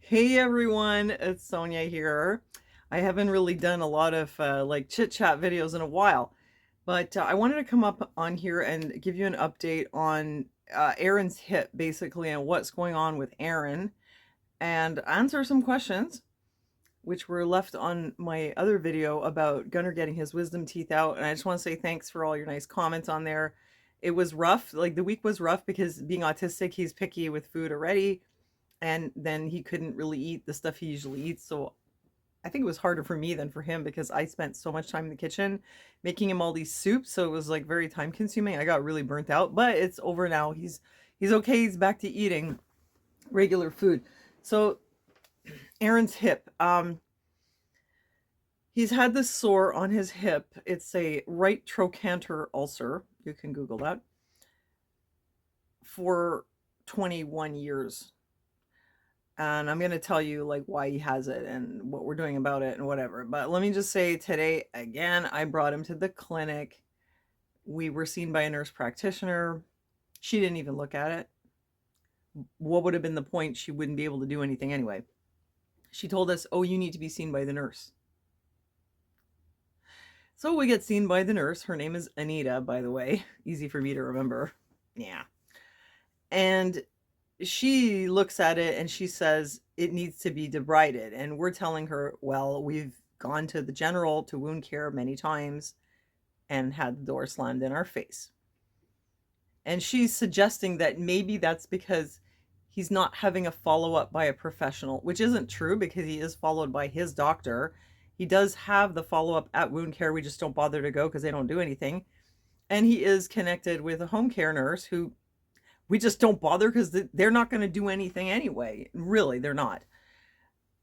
Hey everyone, it's Sonia here. I haven't really done a lot of like chit chat videos in a while, but I wanted to come up on here and give you an update on Aaron's hip basically and what's going on with Aaron and answer some questions which were left on my other video about Gunnar getting his wisdom teeth out. And I just want to say thanks for all your nice comments on there. It was rough, like the week was rough because being autistic, he's picky with food already, and then he couldn't really eat the stuff he usually eats. So I think it was harder for me than for him because I spent so much time in the kitchen making him all these soups. So it was like very time consuming. I got really burnt out, but it's over now. He's okay. He's back to eating regular food. So Aaron's hip. He's had this sore on his hip. It's a right trochanter ulcer. You can Google that. For 21 years. And I'm going to tell you like why he has it and what we're doing about it and whatever. But let me just say today, again, I brought him to the clinic. We were seen by a nurse practitioner. She didn't even look at it. What would have been the point? She wouldn't be able to do anything anyway. She told us, oh, you need to be seen by the nurse. So we get seen by the nurse. Her name is Anita, by the way. Easy for me to remember. Yeah. And she looks at it and she says it needs to be debrided. And we're telling her, well, we've gone to the general, to wound care many times and had the door slammed in our face. And she's suggesting that maybe that's because he's not having a follow-up by a professional, which isn't true because he is followed by his doctor. He does have the follow-up at wound care. We just don't bother to go because they don't do anything. And he is connected with a home care nurse who we just don't bother because they're not going to do anything anyway. Really, they're not.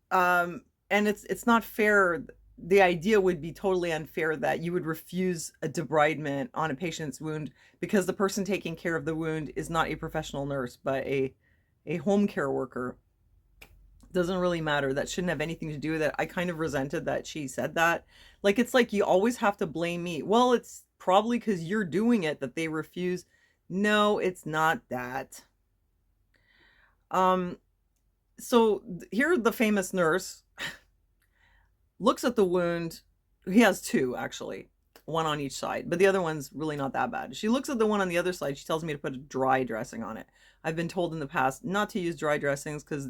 And it's not fair. The idea would be totally unfair that you would refuse a debridement on a patient's wound because the person taking care of the wound is not a professional nurse, but a home care worker. Doesn't really matter. That shouldn't have anything to do with it. I kind of resented that she said that. Like, it's like you always have to blame me. Well, it's probably because you're doing it that they refuse. No, it's not that. So here the famous nurse looks at the wound. He has two, actually, one on each side, but the other one's really not that bad. She looks at the one on the other side. She tells me to put a dry dressing on it. I've been told in the past not to use dry dressings because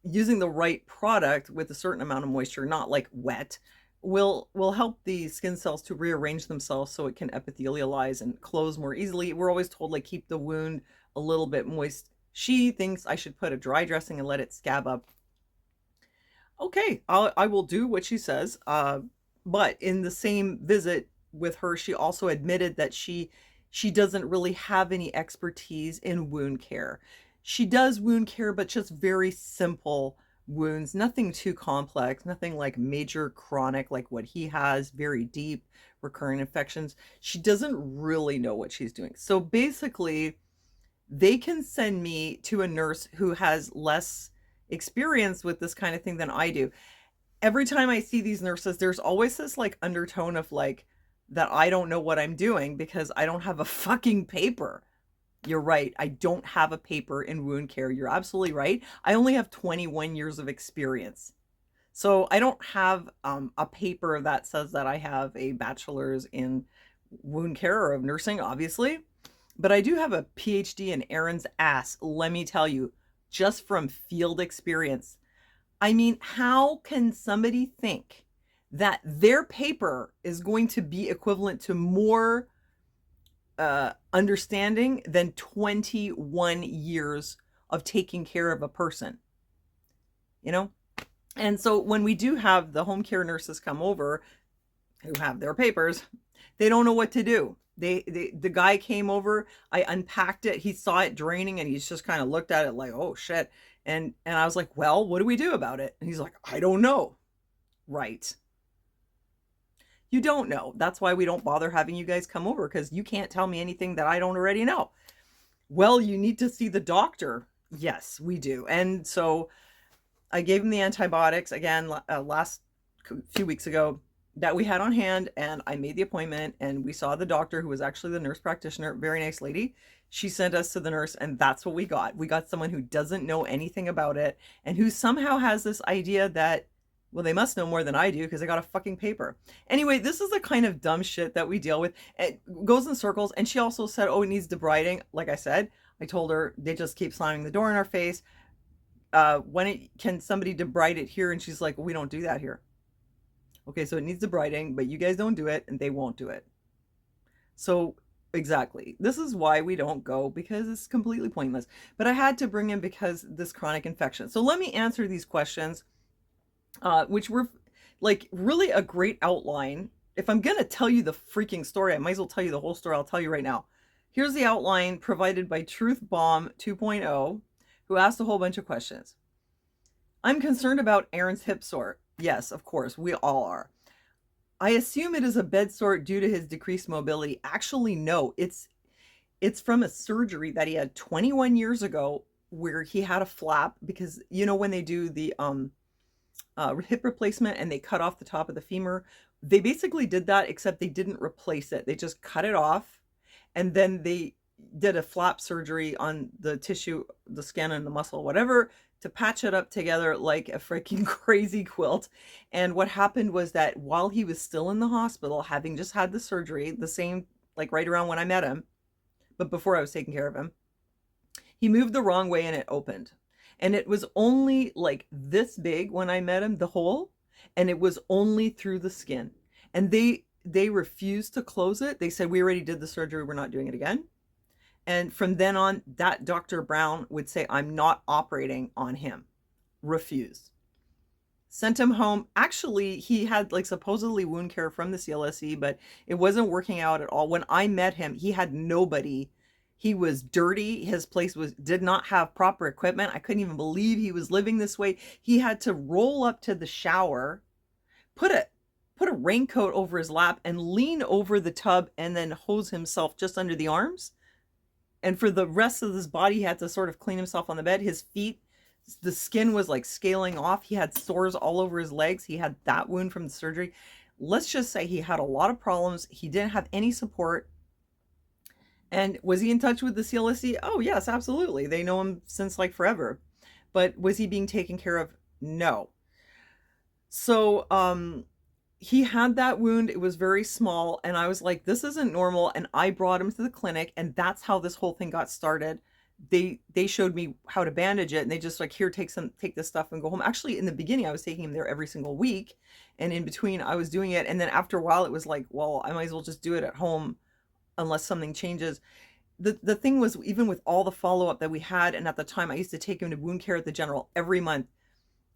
using the right product with a certain amount of moisture, not like wet, will help the skin cells to rearrange themselves so it can epithelialize and close more easily. We're always told like keep the wound a little bit moist. She thinks I should put a dry dressing and let it scab up. Okay, I will do what she says. But in the same visit with her, she also admitted that she doesn't really have any expertise in wound care. She does wound care, but just very simple wounds, nothing too complex, nothing like major chronic like what he has, very deep recurring infections. She doesn't really know what she's doing. So basically, they can send me to a nurse who has less experience with this kind of thing than I do. Every time I see these nurses, there's always this like undertone of like that I don't know what I'm doing because I don't have a fucking paper. You're right. I don't have a paper in wound care. You're absolutely right. I only have 21 years of experience. So I don't have a paper that says that I have a bachelor's in wound care or of nursing, obviously. But I do have a PhD in Aaron's ass, let me tell you, just from field experience. I mean, how can somebody think that their paper is going to be equivalent to more understanding than 21 years of taking care of a person, you know? And so when we do have the home care nurses come over who have their papers, they don't know what to do. The guy came over, I unpacked it, he saw it draining and he's just kind of looked at it like, oh shit. And I was like, well, what do we do about it? And he's like, I don't know. Right. You don't know. That's why we don't bother having you guys come over, because you can't tell me anything that I don't already know. Well, you need to see the doctor. Yes, we do. And so I gave him the antibiotics again last few weeks ago. that we had on hand, and I made the appointment, and we saw the doctor, who was actually the nurse practitioner, very nice lady. She sent us to the nurse, and that's what we got. We got someone who doesn't know anything about it, and who somehow has this idea that, well, they must know more than I do because I got a fucking paper. Anyway, this is the kind of dumb shit that we deal with. It goes in circles. And she also said, oh, it needs debriding. Like I said, I told her they just keep slamming the door in our face. Can somebody debride it here? And she's like, well, we don't do that here. Okay, so it needs debriding, but you guys don't do it, and they won't do it. So exactly, this is why we don't go, because it's completely pointless. But I had to bring in because this chronic infection. So let me answer these questions, which were like really a great outline. If I'm gonna tell you the freaking story, I might as well tell you the whole story. I'll tell you right now. Here's the outline provided by Truth Bomb 2.0, who asked a whole bunch of questions. I'm concerned about Arron's hip sore. Yes, of course, we all are. I assume it is a bed sore due to his decreased mobility. Actually, no, it's from a surgery that he had 21 years ago, where he had a flap, because you know when they do the hip replacement and they cut off the top of the femur, they basically did that, except they didn't replace it. They just cut it off, and then they did a flap surgery on the tissue, the skin and the muscle, whatever, to patch it up together like a freaking crazy quilt. And what happened was that while he was still in the hospital, having just had the surgery, the same, like right around when I met him, but before I was taking care of him, he moved the wrong way and it opened. And it was only like this big when I met him, the hole, and it was only through the skin. And they refused to close it. They said, we already did the surgery, we're not doing it again. And from then on, that Dr. Brown would say, I'm not operating on him. Refused. Sent him home. Actually, he had like supposedly wound care from the CLSE, but it wasn't working out at all. When I met him, he had nobody. He was dirty. His place did not have proper equipment. I couldn't even believe he was living this way. He had to roll up to the shower, put a raincoat over his lap, and lean over the tub, and then hose himself just under the arms. And for the rest of his body, he had to sort of clean himself on the bed. His feet, the skin was like scaling off. He had sores all over his legs. He had that wound from the surgery. Let's just say he had a lot of problems. He didn't have any support. And was he in touch with the CLSE? Oh, yes, absolutely. They know him since like forever. But was he being taken care of? No. So, he had that wound. It was very small, and I was like, this isn't normal. And I brought him to the clinic, and that's how this whole thing got started. They showed me how to bandage it, and they just like, here, take this stuff and go home. Actually, in the beginning, I was taking him there every single week, and in between I was doing it. And then after a while, it was like, well, I might as well just do it at home unless something changes. The thing was, even with all the follow-up that we had, and at the time I used to take him to wound care at the general every month,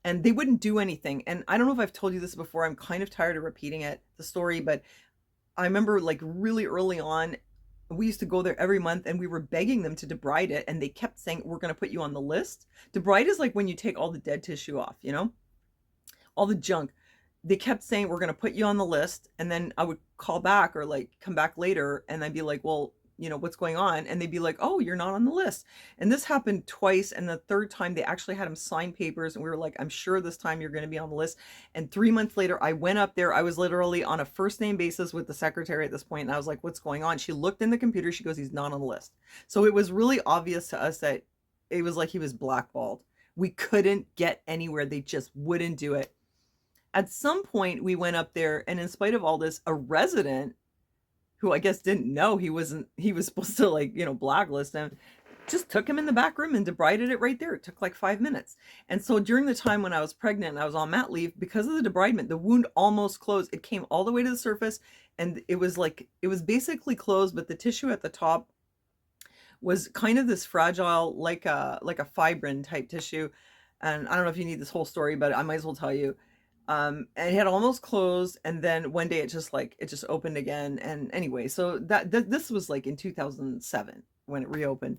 and they wouldn't do anything. And I don't know if I've told you this before. I'm kind of tired of repeating it, the story, but I remember like really early on, we used to go there every month, and we were begging them to debride it, and they kept saying, we're going to put you on the list. Debride is like when you take all the dead tissue off, you know, all the junk. They kept saying, we're going to put you on the list. And then I would call back or like come back later, and I'd be like, well, you know, what's going on? And they'd be like, oh, you're not on the list. And this happened twice. And the third time, they actually had him sign papers, and we were like, I'm sure this time you're going to be on the list. And 3 months later, I went up there. I was literally on a first name basis with the secretary at this point, and I was like, what's going on? She looked in the computer. She goes, he's not on the list. So it was really obvious to us that it was like he was blackballed. We couldn't get anywhere. They just wouldn't do it. At some point, we went up there, and in spite of all this, a resident, who I guess didn't know he was supposed to, like, you know, blacklist him, just took him in the back room and debrided it right there. It took like 5 minutes. And so during the time when I was pregnant and I was on mat leave, because of the debridement, the wound almost closed. It came all the way to the surface, and it was basically closed, but the tissue at the top was kind of this fragile, like a fibrin type tissue. And I don't know if you need this whole story, but I might as well tell you. And it had almost closed, and then one day it just opened again. And anyway, so this was like in 2007 when it reopened.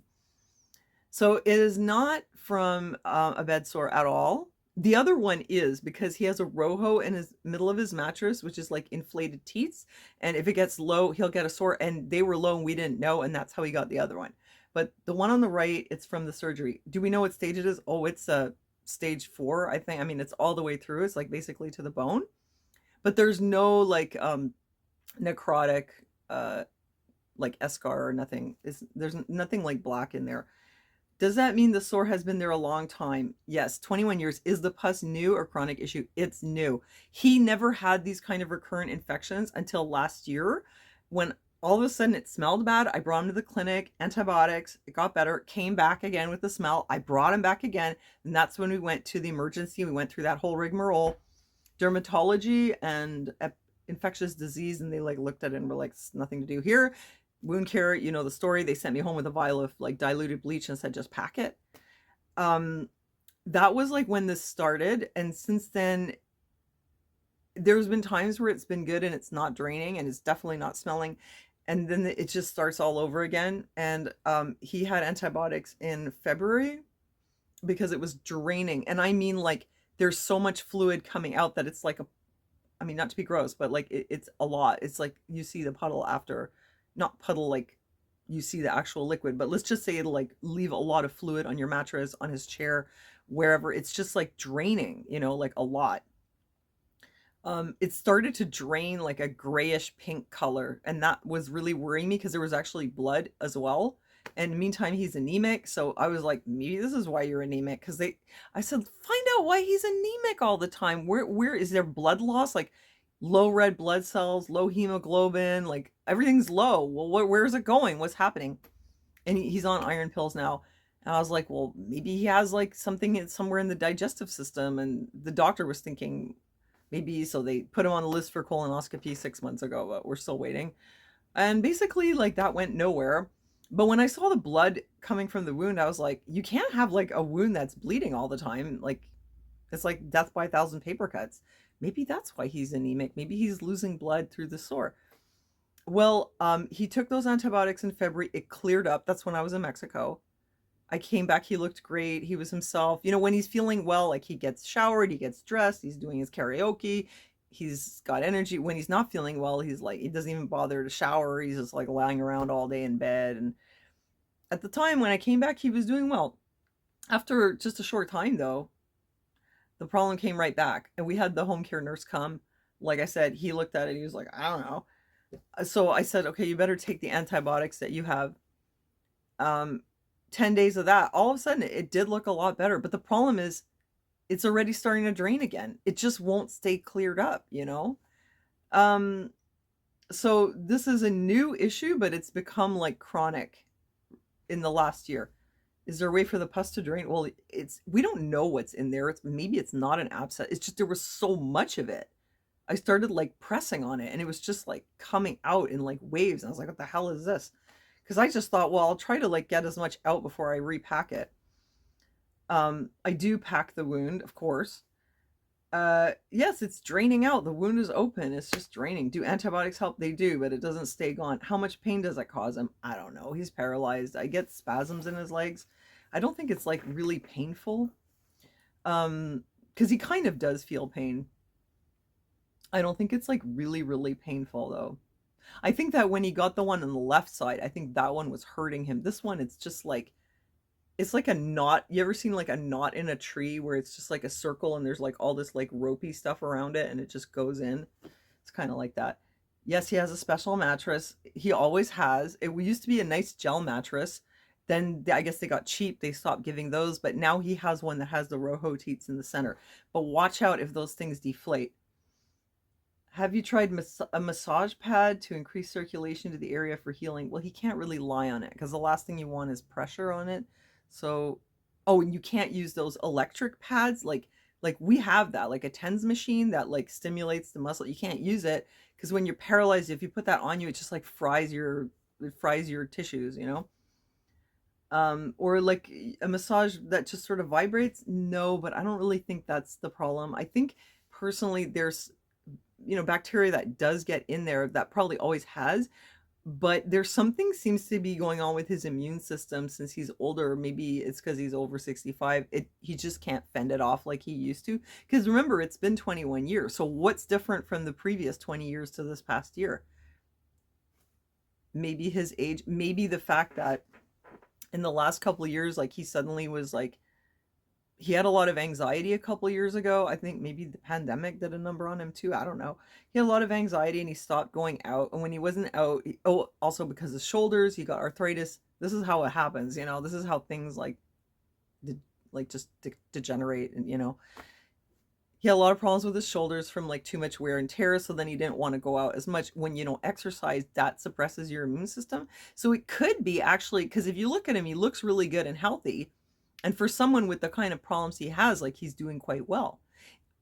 So it is not from a bed sore at all. The other one is because he has a rojo in his middle of his mattress, which is like inflated teats, and if it gets low, he'll get a sore. And they were low, and we didn't know, and that's how he got the other one. But the one on the right, it's from the surgery. Do we know what stage it is? Oh, it's a stage 4, I think. I mean, it's all the way through. It's like basically to the bone. but there's no like necrotic like eschar or nothing. There's nothing like black in there. Does that mean the sore has been there a long time? Yes, 21 years. Is the pus new or chronic issue? It's new. He never had these kind of recurrent infections until last year when all of a sudden it smelled bad. I brought him to the clinic, antibiotics, it got better, came back again with the smell. I brought him back again, and that's when we went to the emergency. We went through that whole rigmarole, dermatology and infectious disease, and they like looked at it and were like, nothing to do here. Wound care, you know the story. They sent me home with a vial of like diluted bleach and said just pack it. That was like when this started, and since then there's been times where it's been good and it's not draining and it's definitely not smelling, and then it just starts all over again. And he had antibiotics in February because it was draining, and I mean like there's so much fluid coming out that it's like a, I mean, not to be gross, but like it's a lot. It's like you see the puddle after, not puddle like you see the actual liquid, but let's just say it'll like leave a lot of fluid on your mattress, on his chair, wherever. It's just like draining, you know, like a lot. It started to drain like a grayish pink color, and that was really worrying me because there was actually blood as well. And meantime, he's anemic, so I was like, maybe this is why you're anemic. Because I said, find out why he's anemic all the time. Where is there blood loss? Like low red blood cells, low hemoglobin, like everything's low. Well, where's it going? What's happening? And he's on iron pills now. And I was like, well, maybe he has like something somewhere in the digestive system. And the doctor was thinking maybe, so they put him on the list for colonoscopy 6 months ago, but we're still waiting. And basically, like that went nowhere. But when I saw the blood coming from the wound, I was like, you can't have like a wound that's bleeding all the time. Like it's like death by a thousand paper cuts. Maybe that's why he's anemic. Maybe he's losing blood through the sore. Well, he took those antibiotics in February. It cleared up. That's when I was in Mexico. I came back. He looked great. He was himself. You know, when he's feeling well, like he gets showered, he gets dressed, he's doing his karaoke, he's got energy. When he's not feeling well, he's like, he doesn't even bother to shower. He's just like lying around all day in bed. And at the time when I came back, he was doing well. After just a short time, though, the problem came right back. And we had the home care nurse come. Like I said, he looked at it. He was like, I don't know. So I said, okay, you better take the antibiotics that you have. 10 days of that, all of a sudden it did look a lot better. But the problem is it's already starting to drain again. It just won't stay cleared up, you know? So this is a new issue, but it's become like chronic in the last year. Is there a way for the pus to drain? Well, we don't know what's in there. Maybe it's not an abscess. It's just there was so much of it. I started like pressing on it and it was just like coming out in like waves. And I was like, what the hell is this? Because I just thought, well, I'll try to like get as much out before I repack it. I do pack the wound, of course. Yes, it's draining out. The wound is open. It's just draining. Do antibiotics help? They do, but it doesn't stay gone. How much pain does it cause him? I don't know. He's paralyzed. I get spasms in his legs. I don't think it's like really painful. Because he kind of does feel pain. I don't think it's like really, really painful though. I think that when he got the one on the left side, I think that one was hurting him. This one, it's just like, it's like a knot. You ever seen like a knot in a tree where it's just like a circle and there's like all this like ropey stuff around it and it just goes in? It's kind of like that. Yes, he has a special mattress. He always has. It used to be a nice gel mattress. Then I guess they got cheap. They stopped giving those, but now he has one that has the Rojo teats in the center. But watch out if those things deflate. Have you tried a massage pad to increase circulation to the area for healing? Well, he can't really lie on it because the last thing you want is pressure on it. So, oh, and you can't use those electric pads like we have that, like a TENS machine that like stimulates the muscle. You can't use it because when you're paralyzed, if you put that on you, it just like fries your tissues, you know? Or like a massage that just sort of vibrates. No, but I don't really think that's the problem. I think personally there's, you know, bacteria that does get in there that probably always has, but there's something seems to be going on with his immune system since he's older. Maybe it's because he's over 65. He just can't fend it off like he used to. Because remember, it's been 21 years. So what's different from the previous 20 years to this past year? Maybe his age, maybe the fact that in the last couple of years, like he suddenly was like He had a lot of anxiety a couple years ago. I think maybe the pandemic did a number on him too. I don't know. He had a lot of anxiety and he stopped going out. And when he wasn't out, oh, also because his shoulders, he got arthritis. This is how it happens, you know. This is how things like like just degenerate, and you know, he had a lot of problems with his shoulders from like too much wear and tear, so then he didn't want to go out as much. When you don't exercise, that suppresses your immune system. So it could be actually, because if you look at him, he looks really good and healthy, and for someone with the kind of problems he has, like he's doing quite well.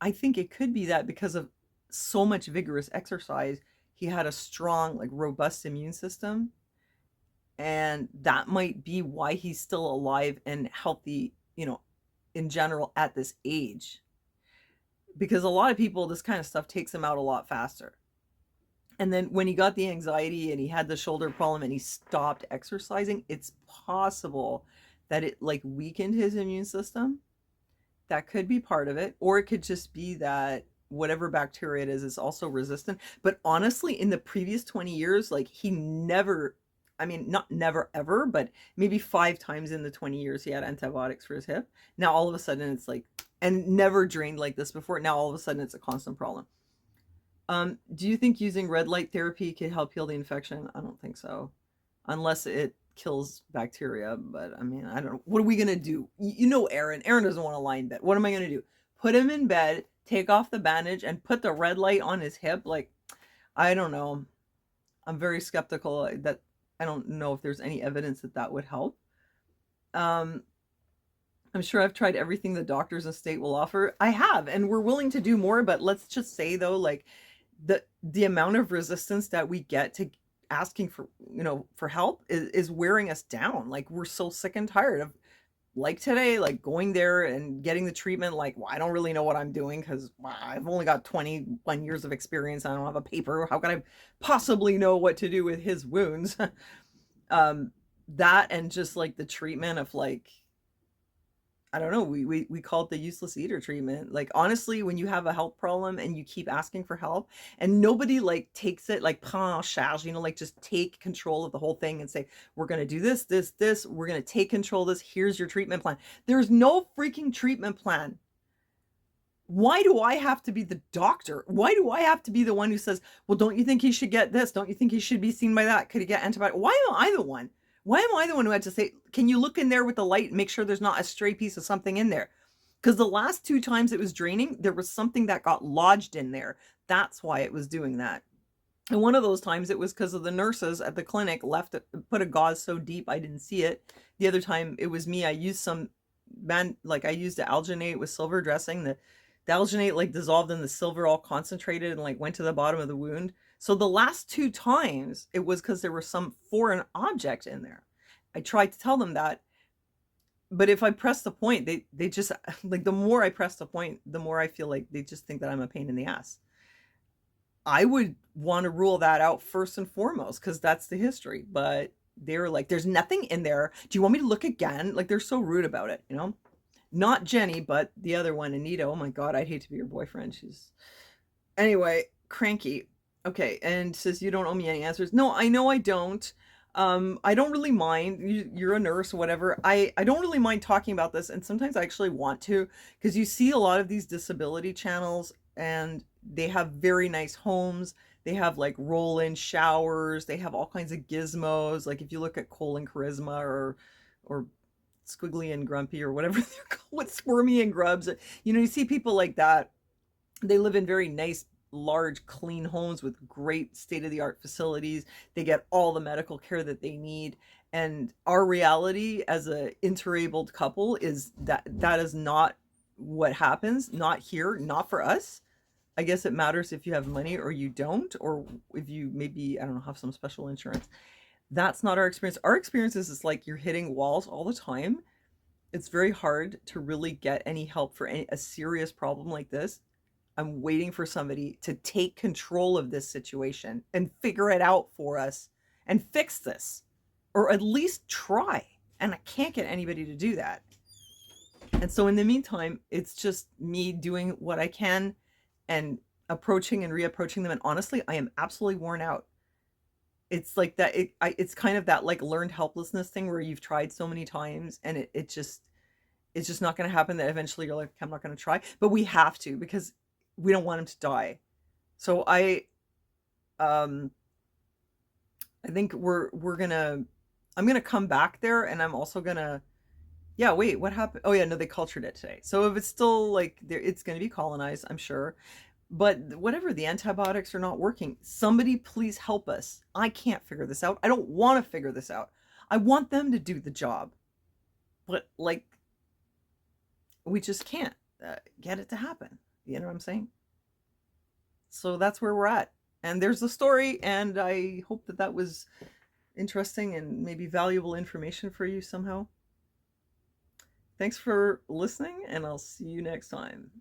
I think it could be that because of so much vigorous exercise, he had a strong, like robust immune system, and that might be why he's still alive and healthy, you know, in general at this age. Because a lot of people, this kind of stuff takes them out a lot faster. And then when he got the anxiety and he had the shoulder problem and he stopped exercising, it's possible that it like weakened his immune system. That could be part of it. Or it could just be that whatever bacteria it is also resistant. But honestly, in the previous 20 years, like he never, I mean, not never ever, but maybe 5 times in the 20 years he had antibiotics for his hip. Now all of a sudden it's like, and never drained like this before. Now all of a sudden it's a constant problem. Do you think using red light therapy could help heal the infection? I don't think so, unless it kills bacteria. But I mean, I don't know. What are we gonna do? You know, Arron. Arron doesn't want to lie in bed. What am I gonna do? Put him in bed, take off the bandage, and put the red light on his hip? Like, I don't know. I'm very skeptical that I don't know if there's any evidence that that would help. Um, I'm sure I've tried everything the doctors and state will offer. I have, and we're willing to do more. But let's just say though, like the amount of resistance that we get to asking for, you know, for help is wearing us down. Like we're so sick and tired of, like today, like going there and getting the treatment. Like, well, I don't really know what I'm doing because I've only got 21 years of experience. I don't have a paper. How can I possibly know what to do with his wounds? That and just like the treatment of like, I don't know, we call it the useless eater treatment. Like honestly, when you have a health problem and you keep asking for help and nobody like takes it like prend en charge, you know, like just take control of the whole thing and say, we're gonna do this, we're gonna take control of this, here's your treatment plan. There's no freaking treatment plan. Why do I have to be the doctor? Why do I have to be the one who says, well, don't you think he should get this? Don't you think he should be seen by that? Could he get antibiotics? Why am I the one? Why am I the one who had to say, can you look in there with the light and make sure there's not a stray piece of something in there? Because the last 2 times it was draining, there was something that got lodged in there. That's why it was doing that. And one of those times it was because of the nurses at the clinic left it, put a gauze so deep I didn't see it. The other time it was me. I used some like I used the alginate with silver dressing. The alginate like dissolved in the silver, all concentrated, and like went to the bottom of the wound. So the last 2 times it was because there was some foreign object in there. I tried to tell them that, but if I press the point, they just like, the more I press the point, the more I feel like they just think that I'm a pain in the ass. I would want to rule that out first and foremost because that's the history. But they're like, there's nothing in there. Do you want me to look again? Like they're so rude about it, you know? Not Jenny, but the other one, Anita. Oh my God, I'd hate to be your boyfriend. She's anyway, cranky. Okay, and says you don't owe me any answers. No, I know I don't. I don't really mind. You're a nurse, whatever. I don't really mind talking about this, and sometimes I actually want to, because you see a lot of these disability channels, and they have very nice homes. They have like roll-in showers. They have all kinds of gizmos. Like if you look at Cole and Charisma or Squiggly and Grumpy or whatever they're called, Squirmy and Grubs. You know, you see people like that. They live in very nice, large, clean homes with great state-of-the-art facilities. They get all the medical care that they need. And our reality as a interabled couple is that that is not what happens. Not here, not for us. I guess it matters if you have money or you don't, or if you maybe, I don't know, have some special insurance. That's not our experience. Our experience is like you're hitting walls all the time. It's very hard to really get any help for a serious problem like this. I'm waiting for somebody to take control of this situation and figure it out for us and fix this, or at least try. And I can't get anybody to do that. And so in the meantime, it's just me doing what I can and approaching and reapproaching them. And honestly, I am absolutely worn out. It's like that. It's kind of that like learned helplessness thing where you've tried so many times and it just, it's just not going to happen that eventually you're like, I'm not going to try, but we have to because we don't want him to die. So um I think we're gonna I'm gonna come back there, and I'm also gonna, yeah, wait, what happened? Oh yeah, no, they cultured it today. So if it's still like there, it's gonna be colonized, I'm sure. But whatever, the antibiotics are not working. Somebody please help us. I can't figure this out. I don't want to figure this out. I want them to do the job, but like we just can't get it to happen. You know what I'm saying? So that's where we're at. And there's the story, and I hope that that was interesting and maybe valuable information for you somehow. Thanks for listening, and I'll see you next time.